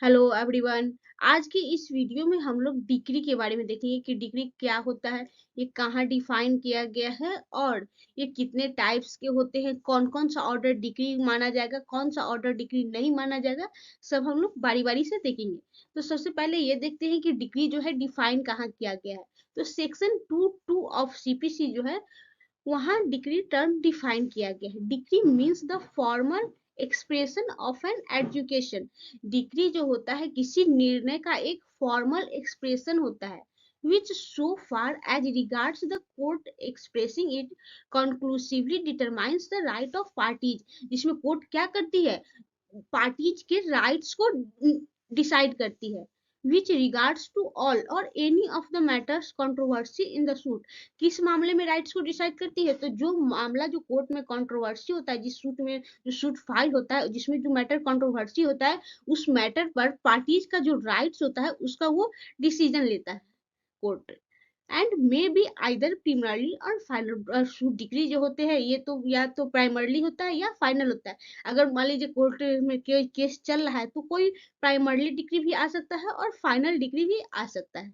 Hello everyone. आज की इस वीडियो में हम लोग डिग्री के बारे में देखेंगे कि डिग्री क्या होता है, ये कहाँ डिफाइन किया गया है और ये कितने टाइप्स के होते हैं, कौन कौन सा ऑर्डर डिग्री माना जाएगा, कौन सा ऑर्डर डिग्री नहीं माना जाएगा, सब हम लोग बारी बारी से देखेंगे। तो सबसे पहले ये देखते हैं कि डिग्री जो है डिफाइन कहाँ किया गया है। तो सेक्शन 2(2) ऑफ सीपीसी जो है वहाँ डिग्री टर्म डिफाइन किया गया है। Degree means the formal expression of an education. Degree जो होता है किसी निर्णय का एक फॉर्मल एक्सप्रेशन होता है which so far as regards the court expressing it conclusively determines the right of parties। जिसमें कोर्ट क्या करती है, पार्टीज के राइट्स को डिसाइड करती है। विच रिगार्ड्स टू ऑल और any of the matters controversy in the suit. किस मामले में राइट्स को डिसाइड करती है, तो जो मामला जो कोर्ट में कंट्रोवर्सी होता है, जिस सूट में जो सूट फाइल होता है, जिसमें जो मैटर कंट्रोवर्सी होता है, उस मैटर पर पार्टीज का जो राइट्स होता है उसका वो डिसीजन लेता है court. And may be either primarily और फाइनल। डिग्री जो होते हैं ये तो या तो प्राइमरली होता है या फाइनल होता है। अगर मान लीजिए कोर्ट में केस चल रहा है तो कोई प्राइमरली डिग्री भी आ सकता है और फाइनल डिग्री भी आ सकता है।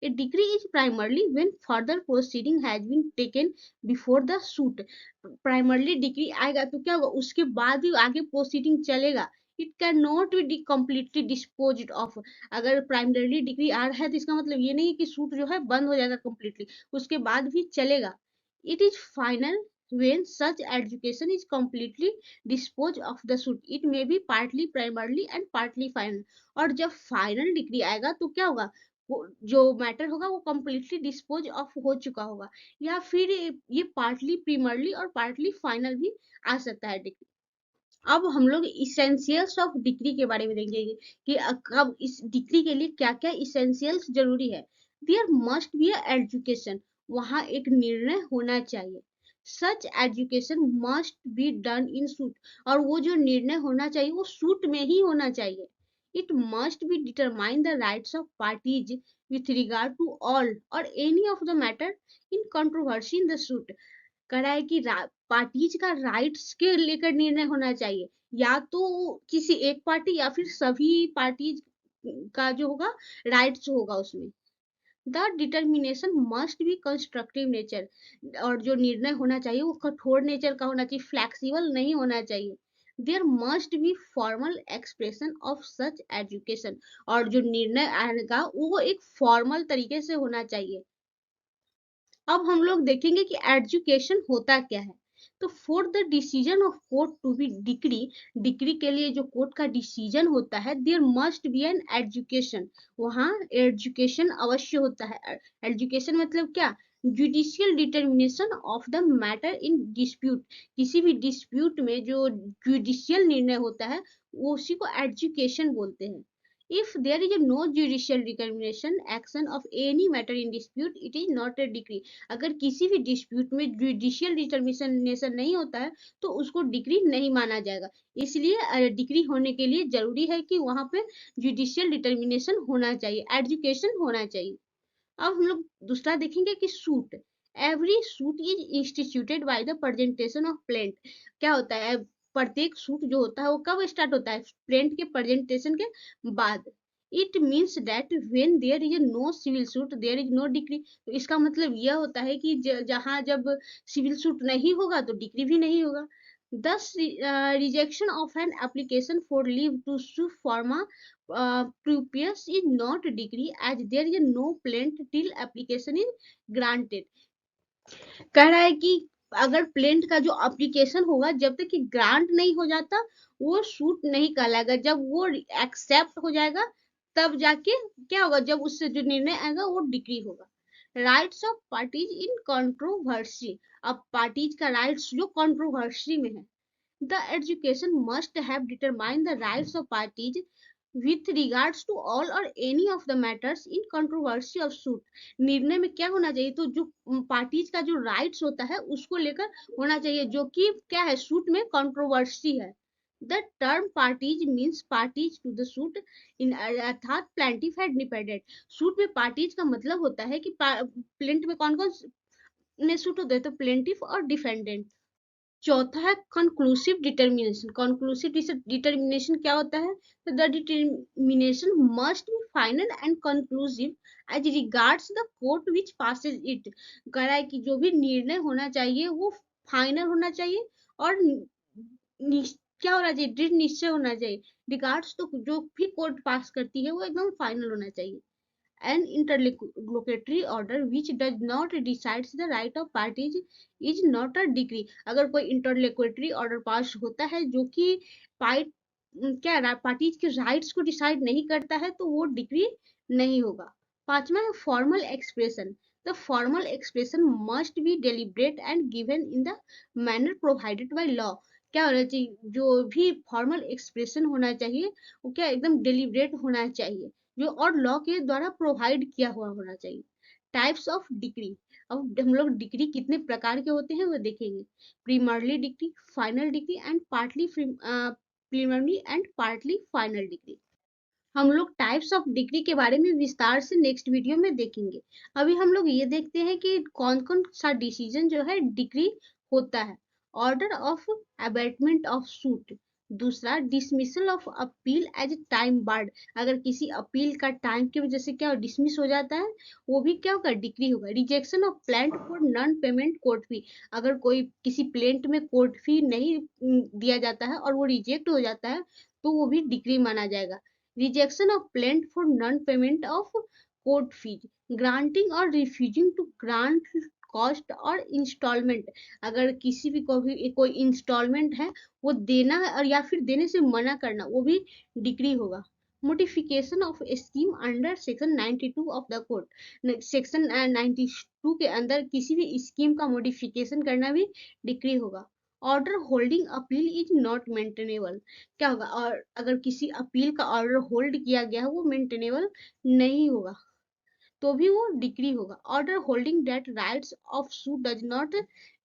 A degree is primarily when further proceeding has been taken before the suit। Primarily degree आएगा तो क्या होगा, उसके बाद ही आगे प्रोसीडिंग चलेगा। It can not be completely dispose of. अगर प्राइमरली डिग्री आ रहा है तो इसका मतलब ये नहीं है कि सूट जो है बंद हो जाएगा कम्प्लीटली, उसके बाद भी चलेगा। It is final when such education is completely disposed of the suit। it may be partly primarily and partly final। और जब फाइनल डिग्री आएगा तो क्या होगा, जो मैटर होगा वो कम्प्लीटली डिस्पोज ऑफ हो चुका होगा, या फिर ये पार्टली प्रीमरली और पार्टली फाइनल भी आ सकता है डिग्री। अब हम लोग इसेंशियल्स ऑफ डिग्री के बारे में देखेंगे कि कब इस डिग्री के लिए क्या क्या इसेंशियल्स जरूरी है। There must be education. वहाँ एक निर्णय होना चाहिए। Such education must be done in suit. और वो जो निर्णय होना चाहिए वो सूट में ही होना चाहिए। It must be determine the rights of parties with regard to all और any of the matter in controversy in the suit. कह रहा है कि पार्टीज का राइट्स के लेकर निर्णय होना चाहिए, या तो किसी एक पार्टी या फिर सभी पार्टीज का जो होगा राइट्स होगा उसमें। The determination must B constructive nature. और जो निर्णय होना चाहिए वो कठोर नेचर का होना चाहिए, फ्लेक्सिबल नहीं होना चाहिए। There must be formal expression of such adjudication. और जो निर्णय आएगा वो एक फॉर्मल तरीके से होना चाहिए। अब हम लोग देखेंगे कि एजुकेशन होता क्या है। तो for the decision of court to be decree, decree के लिए जो कोर्ट का डिसीजन होता है, there must be an adjudication. वहाँ एजुकेशन अवश्य होता है। एजुकेशन मतलब क्या, judicial determination of the matter in dispute. किसी भी डिस्प्यूट में जो जुडिशियल निर्णय होता है वो उसी को एजुकेशन बोलते हैं। If there is no judicial determination action of any matter in dispute, it is not a decree। अगर किसी भी डिस्प्यूट में जुडिशियल डिटर्मिनेशन नहीं होता है तो उसको डिग्री नहीं माना जाएगा। इसलिए डिग्री होने के लिए जरूरी है कि वहां पे जुडिशियल डिटर्मिनेशन होना चाहिए, एजुकेशन होना चाहिए। अब हम लोग दूसरा देखेंगे कि suit. Every suit is instituted by the presentation of plaint. क्या होता है, प्रत्येक सूट जो होता है वो कब स्टार्ट होता है, प्लेंट के प्रेजेंटेशन के बाद। It means that when there is no civil suit there is no decree. तो इसका मतलब यह होता है कि जहां जब सिविल सूट नहीं होगा तो डिग्री भी नहीं होगा। Thus, rejection of an application for leave to sue forma previous is not degree as there is no plaint till application is granted। कह रहा है कि अगर प्लेंट का जो एप्लीकेशन होगा जब तक कि ग्रांट नहीं हो जाता वो सूट नहीं कहलाएगा। जब वो एक्सेप्ट हो जाएगा तब जाके क्या होगा, जब उससे जो निर्णय आएगा वो डिग्री होगा। Rights of parties in controversy. अब पार्टीज का राइट्स जो कंट्रोवर्सी में है। The education must have determined the rights of parties with regards to all or any of the matters in controversy of suit। निर्णय में क्या होना चाहिए, तो जो पार्टीज का जो राइट्स होता है उसको लेकर होना चाहिए, जो कि क्या है, सूट में कंट्रोवर्सी है। The term parties means parties to the suit in अर्थात plaintiff had defended। सूट में पार्टीज का मतलब होता है कि प्लेंट में कौन कौन ने सूट होते हैं, तो प्लेंटिफ और डिफेंडेंट। चौथा है कंक्लूसिव डिटर्मिनेशन। कंक्लूसिव डिटर्मिनेशन क्या होता है? तो the determination must be final and conclusive as regards the court which passes it. कह रहा है कि जो भी निर्णय होना चाहिए वो फाइनल होना चाहिए और क्या होना चाहिए? दृढ़ निश्चय होना चाहिए। रिगार्ड्स तो जो भी कोर्ट पास करती है वो एकदम फाइनल होना चाहिए। An interlocutory order which does not decides the right of parties is not a decree। अगर कोई interlocutory order पास होता है जो कि पार्ट क्या पार्टीज के राइट्स को डिसाइड नहीं करता है तो वो डिग्री नहीं होगा। पांचवा है formal expression. The formal expression must be deliberate and given in the manner provided by law. क्या होना चाहिए? जो भी फॉर्मल एक्सप्रेशन होना चाहिए वो क्या एकदम डेलिब्रेट होना चाहिए, जो और लॉ के द्वारा प्रोवाइड किया हुआ होना चाहिए। Types of degree. अब हम लोग डिग्री कितने प्रकार के होते हैं वो देखेंगे। Primarily degree, final degree and partly primarily and partly final degree. हम लोग टाइप्स ऑफ डिग्री के बारे में विस्तार से नेक्स्ट वीडियो में देखेंगे। अभी हम लोग ये देखते हैं कि कौन कौन सा डिसीजन जो है डिग्री होता है। Order of abatement of suit. दूसरा dismissal of appeal as time barred. अगर किसी अपील का टाइम की वजह से क्या डिसमिस हो जाता है वो भी क्या होगा? डिग्री होगा। Rejection of plaint for non payment court fee. अगर कोई किसी प्लेंट में कोर्ट फी नहीं दिया जाता है और वो रिजेक्ट हो जाता है तो वो भी डिग्री माना जाएगा। Rejection of plaint for non payment of court fees. Granting और रिफ्यूजिंग टू ग्रांट कॉस्ट और इंस्टॉलमेंट। अगर किसी भी कोई इंस्टॉलमेंट है वो देना है और या फिर देने से मना करना वो भी डिग्री होगा। Modification of scheme under section 92 of the code. Section 92 के अंदर किसी भी स्कीम का मॉडिफिकेशन करना भी डिग्री होगा। Order holding appeal is not maintainable. क्या होगा? और अगर किसी अपील का ऑर्डर होल्ड किया गया है वो मेंटेनेबल नहीं होगा तो भी वो डिग्री होगा। Order holding that rights of suit does not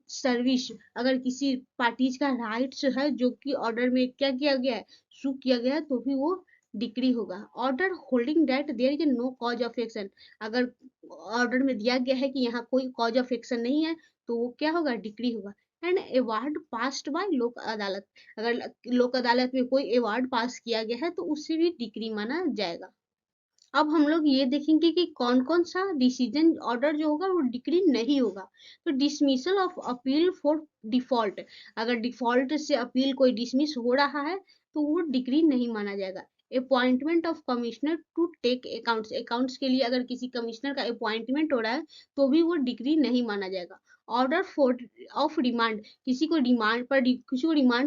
service. अगर किसी पार्टीज का राइट्स है जो कि ऑर्डर में क्या किया गया है, सू किया गया है, तो भी वो डिग्री होगा। Order holding that there is no cause of action. अगर ऑर्डर में दिया गया है कि यहाँ कोई कॉज ऑफ एक्शन नहीं है तो वो क्या होगा? डिग्री होगा। एंड अवार्ड पास्ड बाय लोक अदालत। अगर लोक अदालत में कोई अवार्ड पास किया गया है तो उससे भी डिग्री माना जाएगा। अब हम लोग ये देखेंगे कि कौन कौन सा डिसीजन ऑर्डर जो होगा वो डिग्री नहीं होगा। तो dismissal of appeal for default. अगर डिफॉल्ट से अपील कोई डिसमिस हो रहा है तो वो डिग्री नहीं माना जाएगा। Appointment of commissioner to take accounts. Accounts के लिए अगर किसी कमिश्नर का अपॉइंटमेंट हो रहा है तो भी वो डिग्री नहीं माना जाएगा। Order for of demand. किसी को रिमांड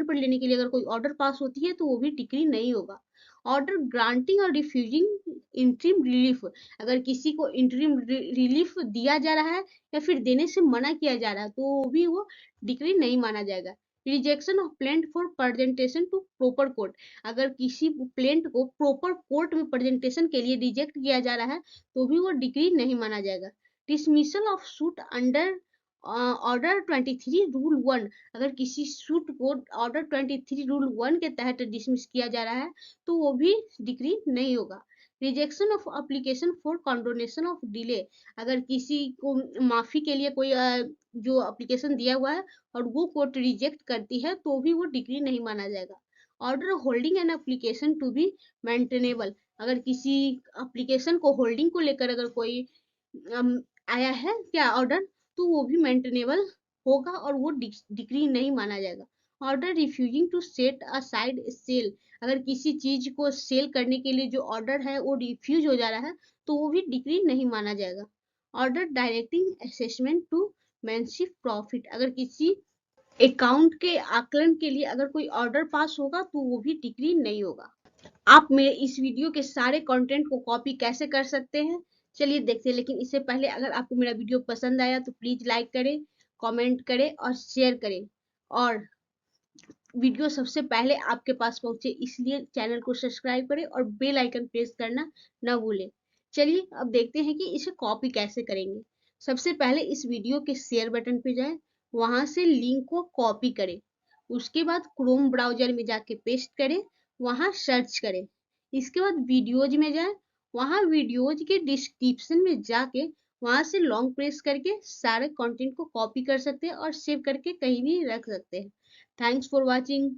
पर लेने के लिए अगर कोई ऑर्डर पास होती है तो वो भी डिग्री नहीं होगा। ऑर्डर ग्रांटिंग और रिफ्यूजिंग इंटरिम रिलीफ। अगर किसी को इंटरिम रिलीफ दिया जा रहा है या फिर देने से मना किया जा रहा है तो भी वो डिग्री नहीं माना जाएगा। Rejection of plaint for presentation to proper court. अगर किसी प्लेंट को प्रॉपर कोर्ट में प्रेजेंटेशन के लिए रिजेक्ट किया जा रहा है तो भी वो डिग्री नहीं माना जाएगा। Dismissal of suit under order 23 rule 1। अगर किसी सूट को ऑर्डर 23 रूल 1 के तहत डिसमिस किया जा रहा है तो वो भी डिग्री नहीं होगा। Rejection of application for condonation of delay. अगर किसी को माफी के लिए कोई जो एप्लीकेशन दिया हुआ है और वो कोर्ट रिजेक्ट करती है तो भी वो डिग्री नहीं माना जाएगा। Order holding an application to be maintainable. अगर किसी एप्लीकेशन को होल्डिंग को लेकर अगर कोई आया है क्या ऑर्डर तो वो भी मेंटेनेबल होगा और वो डिग्री नहीं माना जाएगा। Order refusing to set aside sale. अगर किसी चीज को सेल करने के लिए जो ऑर्डर है वो रिफ्यूज हो जा रहा है तो वो भी डिग्री नहीं माना जाएगा। Order directing assessment to mesne profit. अगर किसी अकाउंट के आकलन के लिए अगर कोई ऑर्डर पास होगा तो वो भी डिग्री नहीं होगा। आप मेरे इस वीडियो के सारे कंटेंट को कॉपी कैसे कर सकते हैं चलिए देखते हैं। लेकिन इससे पहले अगर आपको मेरा वीडियो पसंद आया तो प्लीज लाइक करें, कमेंट करें और शेयर करें। और वीडियो सबसे पहले आपके पास पहुंचे इसलिए चैनल को सब्सक्राइब करें और बेल आइकन प्रेस करना न भूलें। चलिए अब देखते हैं कि इसे कॉपी कैसे करेंगे। सबसे पहले इस वीडियो के शेयर बटन पे जाएं, वहां से लिंक को कॉपी करें। उसके बाद क्रोम ब्राउजर में जाके पेस्ट करें, वहां सर्च करें। इसके बाद वीडियोज में जाएं, वहां वीडियोज के डिस्क्रिप्शन में जाके वहां से लॉन्ग प्रेस करके सारे कंटेंट को कॉपी कर सकते हैं और सेव करके कहीं भी रख सकते हैं। Thanks for watching.